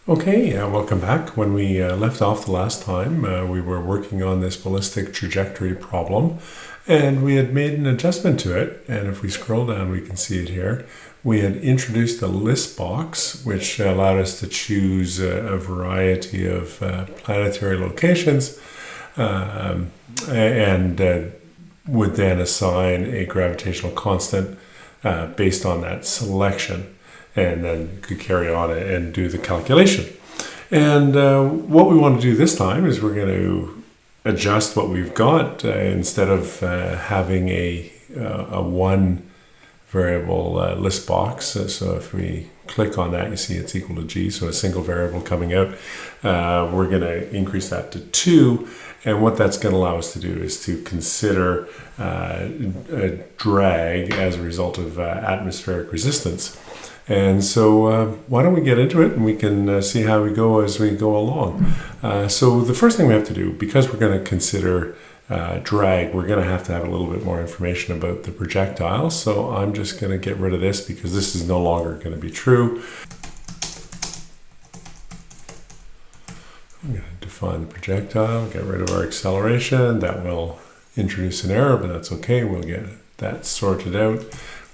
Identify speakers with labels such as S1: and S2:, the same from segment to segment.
S1: Okay, welcome back. When we left off the last time, we were working on this ballistic trajectory problem, and we had made an adjustment to it. And if we scroll down, we can see it here. We had introduced a list box, which allowed us to choose a variety of planetary locations, and would then assign a gravitational constant based on that selection. And then you could carry on and do the calculation. And what we want to do this time is we're going to adjust what we've got instead of having a one variable list box. So if we click on that, you see it's equal to G, so a single variable coming out. We're going to increase that to 2. And what that's going to allow us to do is to consider a drag as a result of atmospheric resistance. And so why don't we get into it and we can see how we go as we go along. So the first thing we have to do, because we're going to consider drag, we're going to have a little bit more information about the projectile. So I'm just going to get rid of this because this is no longer going to be true. I'm going to define the projectile, get rid of our acceleration. That will introduce an error, but that's okay. We'll get that sorted out.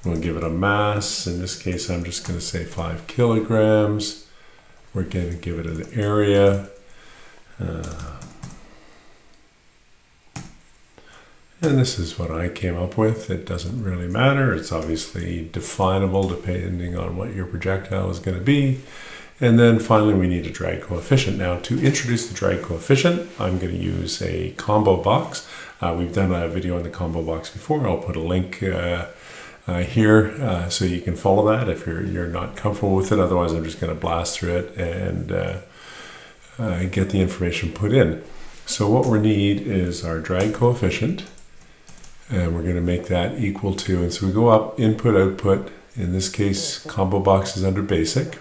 S1: We'll give it a mass. In this case, I'm just going to say 5 kilograms. We're going to give it an area. And this is what I came up with. It doesn't really matter. It's obviously definable depending on what your projectile is going to be. And then finally, we need a drag coefficient. Now, to introduce the drag coefficient, I'm going to use a combo box. We've done a video on the combo box before. I'll put a link here so you can follow that if you're not comfortable with it. Otherwise, I'm just going to blast through it and get the information put in. So what we need is our drag coefficient, and we're going to make that equal to, and so we go up, input, output. In this case, combo box is under basic,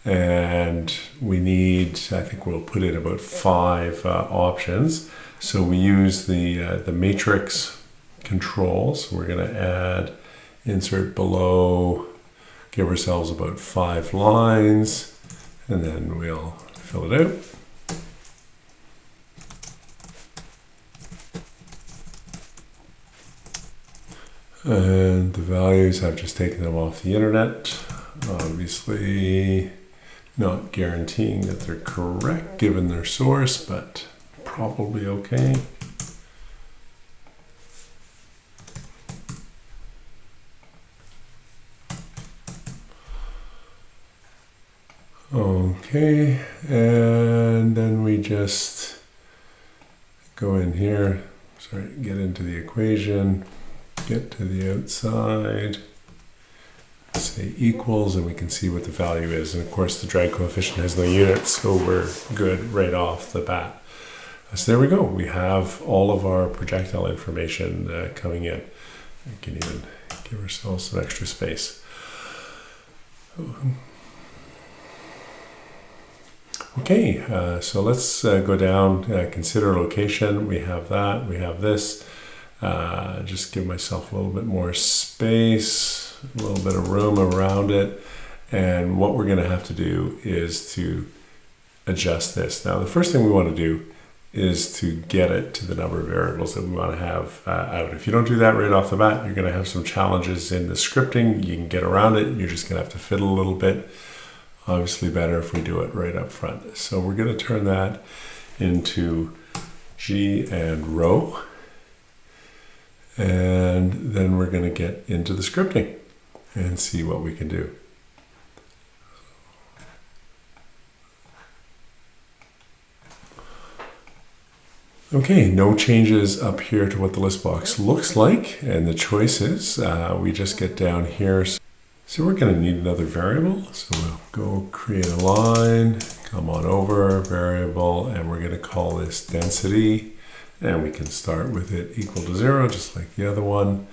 S1: and we need, I think we'll put in about 5 options. So we use the matrix controls. We're going to add insert below, give ourselves about 5 lines, and then we'll fill it out. And the values, I've just taken them off the internet. Obviously not guaranteeing that they're correct given their source, but probably okay. Okay, and then we just go in here, get into the equation, get to the outside, say equals, and we can see what the value is. And of course, the drag coefficient has no units, so we're good right off the bat. So there we go. We have all of our projectile information coming in. We can even give ourselves some extra space. Okay, so let's go down, consider location. We have that, we have this. Just give myself a little bit more space, a little bit of room around it. And what we're going to have to do is to adjust this. Now, the first thing we want to do is to get it to the number of variables that we want to have out. If you don't do that right off the bat, you're going to have some challenges in the scripting. You can get around it. You're just going to have to fiddle a little bit. Obviously better if we do it right up front. So we're going to turn that into G and rho. And then we're going to get into the scripting and see what we can do. Okay, no changes up here to what the list box looks like. And the choices, we just get down here. So we're going to need another variable. So we'll go create a line, come on over, variable, and we're going to call this density. And we can start with it equal to 0, just like the other one.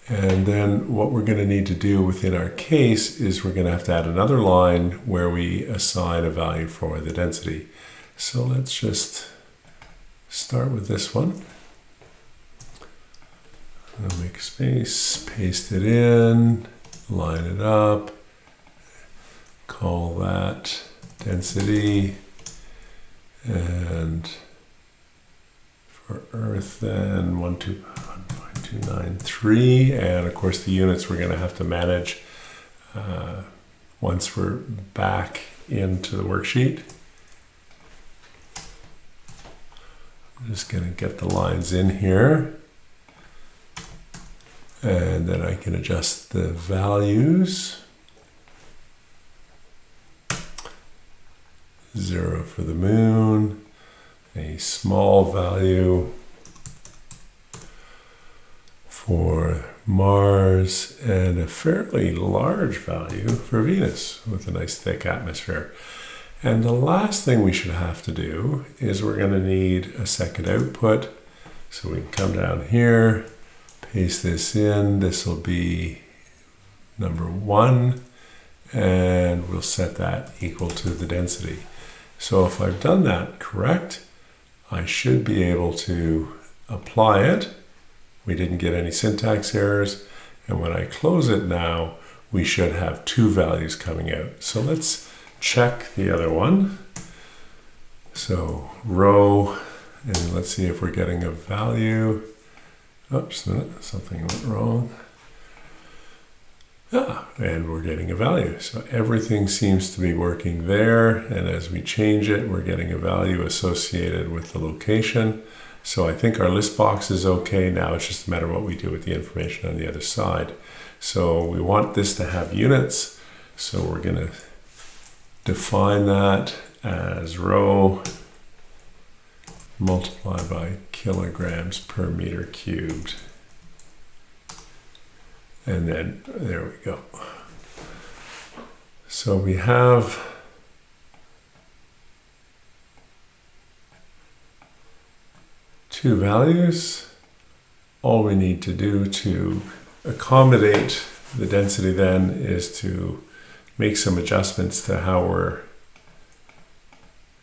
S1: And then what we're going to need to do within our case is we're going to have to add another line where we assign a value for the density. So let's just start with this one. I'll make space, paste it in, line it up, call that density, and for Earth then 1.293, and of course the units we're going to have to manage once we're back into the worksheet. I'm just going to get the lines in here, and then I can adjust the values. 0 for the moon, a small value for Mars, and a fairly large value for Venus with a nice thick atmosphere. And the last thing we should have to do is we're going to need a second output. So we can come down here, paste this in. This will be number 1, and we'll set that equal to the density. So if I've done that correct, I should be able to apply it. We didn't get any syntax errors. And when I close it now, we should have 2 values coming out. So let's check the other one. So row, and let's see if we're getting a value. Oops, something went wrong. And we're getting a value. So everything seems to be working there. And as we change it, we're getting a value associated with the location. So I think our list box is okay. Now it's just a matter of what we do with the information on the other side. So we want this to have units. So we're going to define that as rho multiplied by kilograms per meter cubed. And then there we go. So we have two values. All we need to do to accommodate the density then is to make some adjustments to how we're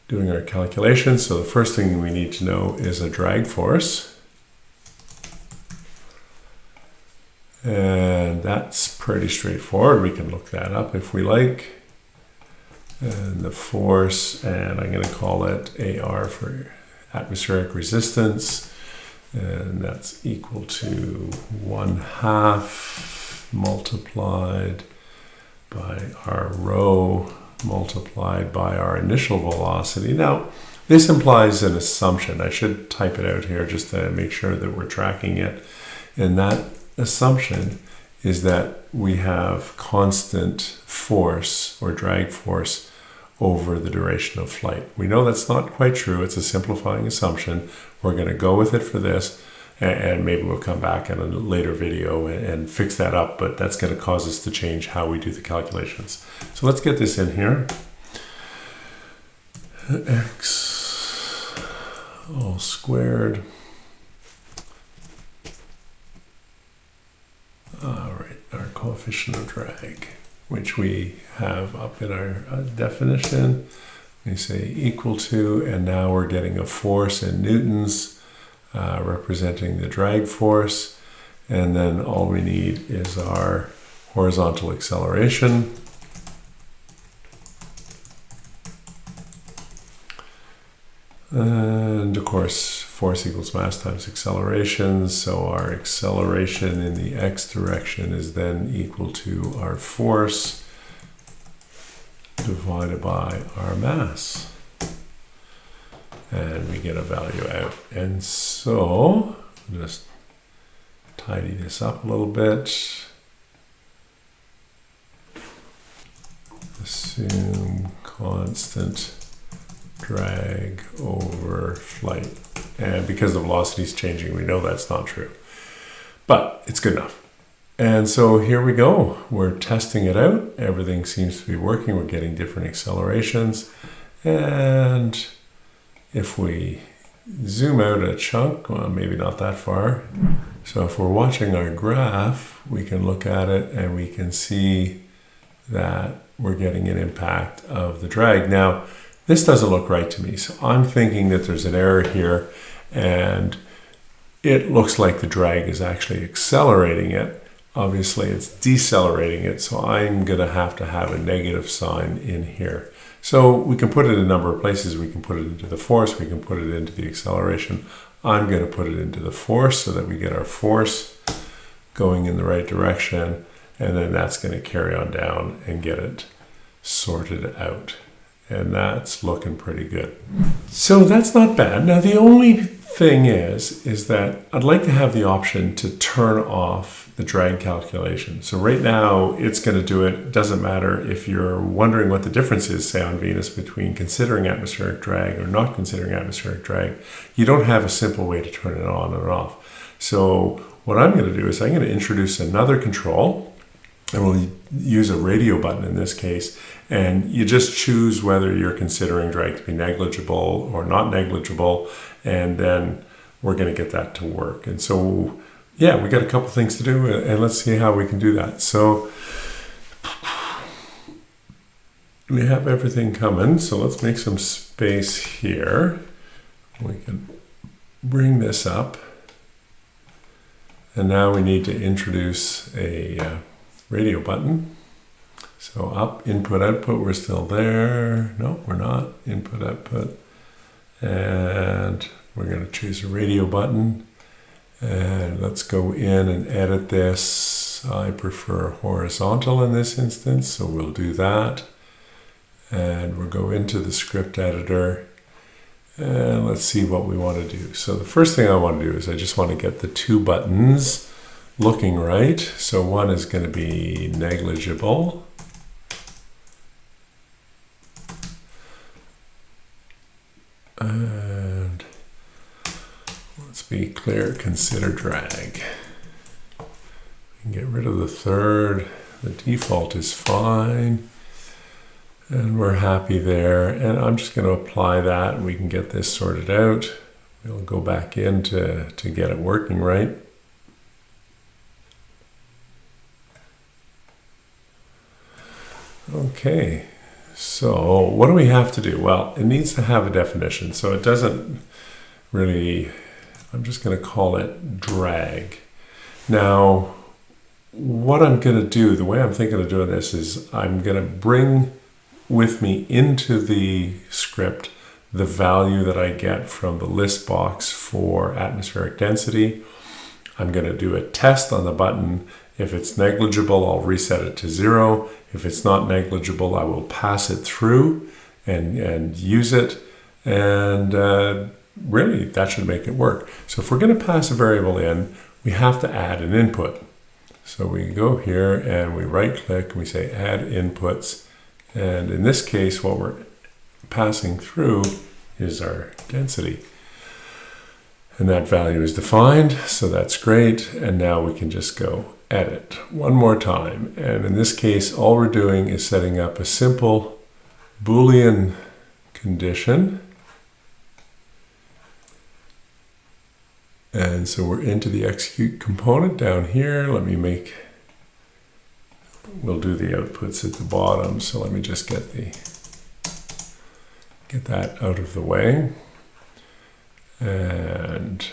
S1: doing our calculations. So the first thing we need to know is a drag force. And that's pretty straightforward. We can look that up if we like. And the force, and I'm going to call it AR for atmospheric resistance. And that's equal to 1/2 multiplied by our rho multiplied by our initial velocity. Now, this implies an assumption. I should type it out here just to make sure that we're tracking it. And that assumption is that we have constant force or drag force over the duration of flight. We know that's not quite true. It's a simplifying assumption. We're going to go with it for this, and maybe we'll come back in a later video and fix that up, but that's going to cause us to change how we do the calculations. So let's get this in here. X all squared. All right, our coefficient of drag, which we have up in our definition. We say equal to, and now we're getting a force in newtons representing the drag force. And then all we need is our horizontal acceleration. And of course, force equals mass times acceleration. So our acceleration in the x direction is then equal to our force divided by our mass. And we get a value out. And so, just tidy this up a little bit. Assume constant drag over flight. And because the velocity is changing, we know that's not true. But it's good enough. And so here we go. We're testing it out. Everything seems to be working. We're getting different accelerations. And if we zoom out a chunk, well, maybe not that far. So if we're watching our graph, we can look at it and we can see that we're getting an impact of the drag. Now, this doesn't look right to me. So I'm thinking that there's an error here, and it looks like the drag is actually accelerating it. Obviously, it's decelerating it. So I'm going to have a negative sign in here. So we can put it in a number of places. We can put it into the force, we can put it into the acceleration. I'm going to put it into the force so that we get our force going in the right direction, and then that's going to carry on down and get it sorted out. And that's looking pretty good. So that's not bad. Now the only thing is that I'd like to have the option to turn off the drag calculation. So right now it's going to do it. It doesn't matter if you're wondering what the difference is, say on Venus, between considering atmospheric drag or not considering atmospheric drag. You don't have a simple way to turn it on and off. So what I'm going to do is I'm going to introduce another control, and we'll use a radio button in this case, and you just choose whether you're considering drag to be negligible or not negligible, and then we're going to get that to work. And so yeah, we got a couple things to do, and let's see how we can do that. So we have everything coming, so let's make some space here. We can bring this up, and now we need to introduce a radio button. So up, input, output, we're still there. No, we're not. Input, output. And we're going to choose a radio button. And let's go in and edit this. I prefer horizontal in this instance, so we'll do that. And we'll go into the script editor. And let's see what we want to do. So the first thing I want to do is I just want to get the two buttons looking right. So one is going to be negligible. And let's be clear, consider drag. We can get rid of the third. The default is fine. And we're happy there. And I'm just going to apply that. We can get this sorted out. We'll go back in to get it working right. Okay, so what do we have to do? Well, it needs to have a definition. So it doesn't really, I'm just going to call it drag. Now, what I'm going to do, the way I'm thinking of doing this is I'm going to bring with me into the script the value that I get from the list box for atmospheric density. I'm going to do a test on the button. If it's negligible, I'll reset it to 0. If it's not negligible, I will pass it through and use it. And really, that should make it work. So if we're going to pass a variable in, we have to add an input. So we go here and we right click and we say add inputs. And in this case, what we're passing through is our density. And that value is defined, so that's great. And now we can just go edit one more time. And in this case, all we're doing is setting up a simple Boolean condition. And so we're into the execute component down here. We'll do the outputs at the bottom. So let me just get that out of the way. And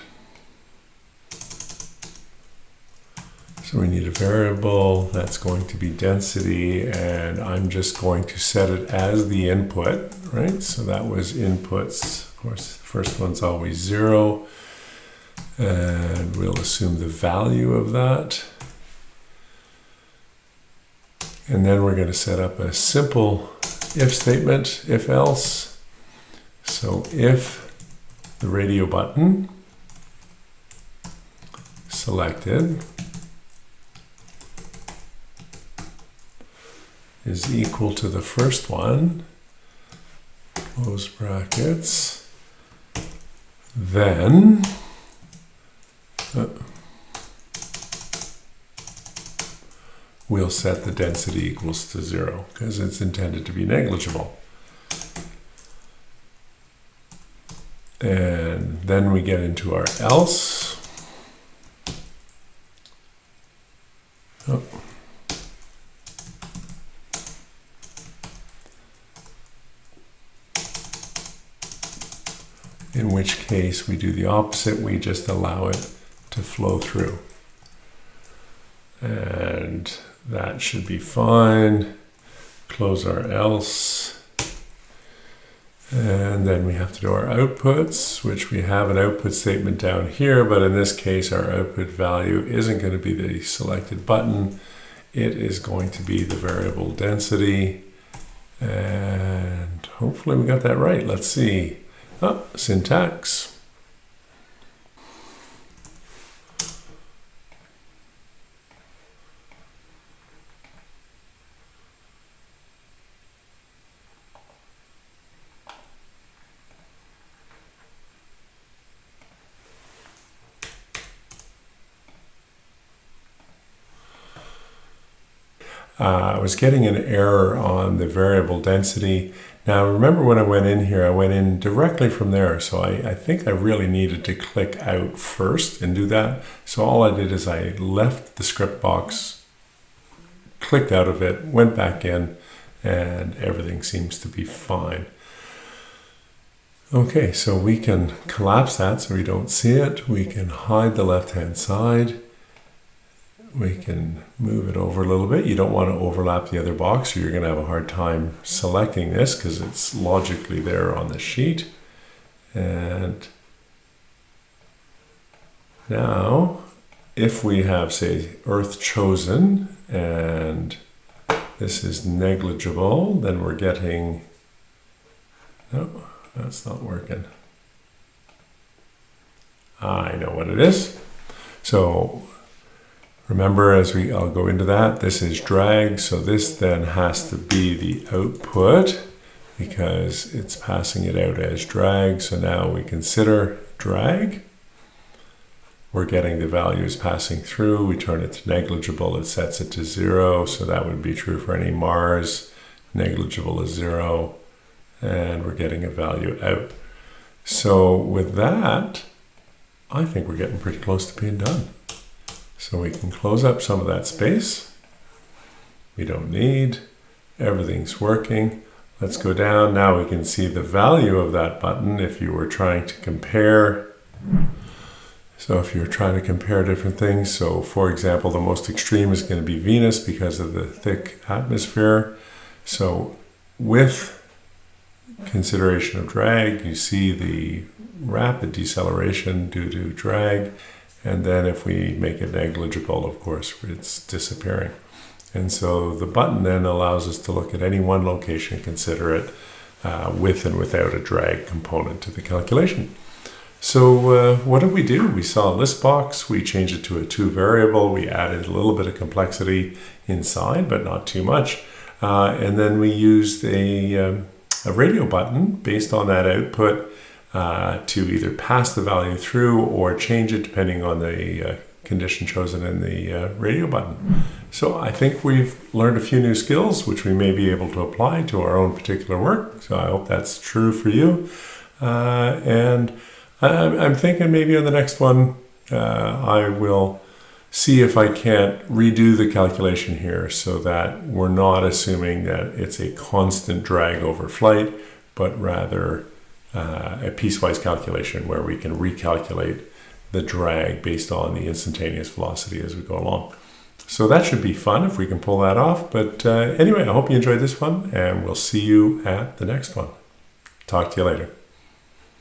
S1: so we need a variable that's going to be density, and I'm just going to set it as the input, right? So that was inputs. Of course, the first one's always 0, and we'll assume the value of that. And then we're going to set up a simple if statement, if else. So if the radio button selected is equal to the first one, close brackets, then we'll set the density equals to 0 because it's intended to be negligible. And then we get into our else. Oh. In which case we do the opposite, we just allow it to flow through. And that should be fine. Close our else. And then we have to do our outputs, which we have an output statement down here, but in this case, our output value isn't going to be the selected button. It is going to be the variable density. And hopefully we got that right. Let's see. Oh, syntax. I was getting an error on the variable density. Now remember when I went in here, I went in directly from there. So I think I really needed to click out first and do that. So all I did is I left the script box, clicked out of it, went back in, and everything seems to be fine. Okay, so we can collapse that so we don't see it. We can hide the left-hand side. We can move it over a little bit. You don't want to overlap the other box or you're going to have a hard time selecting this because it's logically there on the sheet. And now, if we have, say, Earth chosen and this is negligible, then we're getting, no, that's not working. I know what it is. So remember, I'll go into that, this is drag, so this then has to be the output because it's passing it out as drag. So now we consider drag. We're getting the values passing through. We turn it to negligible, it sets it to 0. So that would be true for any Mars. Negligible is 0, and we're getting a value out. So with that, I think we're getting pretty close to being done. So we can close up some of that space. We don't need, everything's working. Let's go down. Now we can see the value of that button if you were trying to compare. So if you're trying to compare different things, so for example, the most extreme is going to be Venus because of the thick atmosphere. So with consideration of drag, you see the rapid deceleration due to drag. And then if we make it negligible, of course, it's disappearing. And so the button then allows us to look at any one location, consider it with and without a drag component to the calculation. So what did we do? We saw a list box, we changed it to a 2 variable, we added a little bit of complexity inside, but not too much. And then we used a radio button based on that output to either pass the value through or change it depending on the condition chosen in the radio button. So I think we've learned a few new skills which we may be able to apply to our own particular work. So I hope that's true for you. And I'm thinking maybe on the next one I will see if I can't redo the calculation here so that we're not assuming that it's a constant drag over flight, but rather a piecewise calculation where we can recalculate the drag based on the instantaneous velocity as we go along. So that should be fun if we can pull that off. But anyway, I hope you enjoyed this one, and we'll see you at the next one. Talk to you later.